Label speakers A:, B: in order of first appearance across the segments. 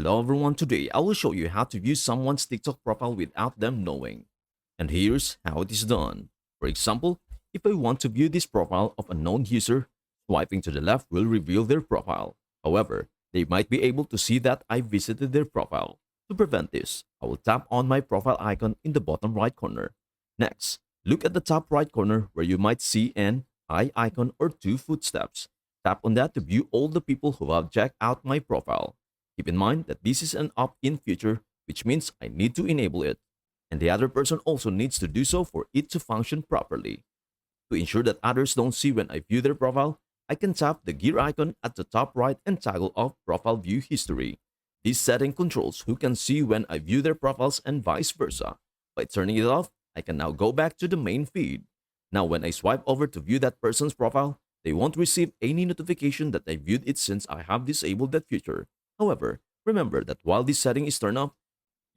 A: Hello everyone, today I will show you how to view someone's TikTok profile without them knowing. And here's how it is done. For example, if I want to view this profile of a known user, swiping to the left will reveal their profile. However, they might be able to see that I visited their profile. To prevent this, I will tap on my profile icon in the bottom right corner. Next, look at the top right corner where you might see an eye icon or two footsteps. Tap on that to view all the people who have checked out my profile. Keep in mind that this is an opt-in feature, which means I need to enable it, and the other person also needs to do so for it to function properly. To ensure that others don't see when I view their profile, I can tap the gear icon at the top right and toggle off Profile View History. This setting controls who can see when I view their profiles and vice versa. By turning it off, I can now go back to the main feed. Now, when I swipe over to view that person's profile, they won't receive any notification that I viewed it since I have disabled that feature. However, remember that while this setting is turned off,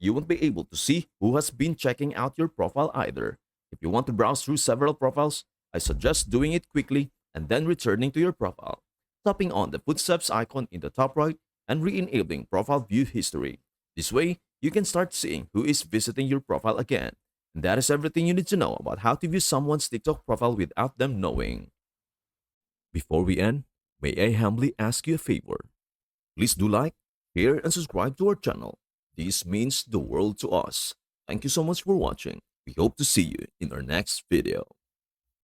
A: you won't be able to see who has been checking out your profile either. If you want to browse through several profiles, I suggest doing it quickly and then returning to your profile, tapping on the footsteps icon in the top right and re-enabling profile view history. This way, you can start seeing who is visiting your profile again. And that is everything you need to know about how to view someone's TikTok profile without them knowing. Before we end, may I humbly ask you a favor? Please do like, share, and subscribe to our channel. This means the world to us. Thank you so much for watching. We hope to see you in our next video.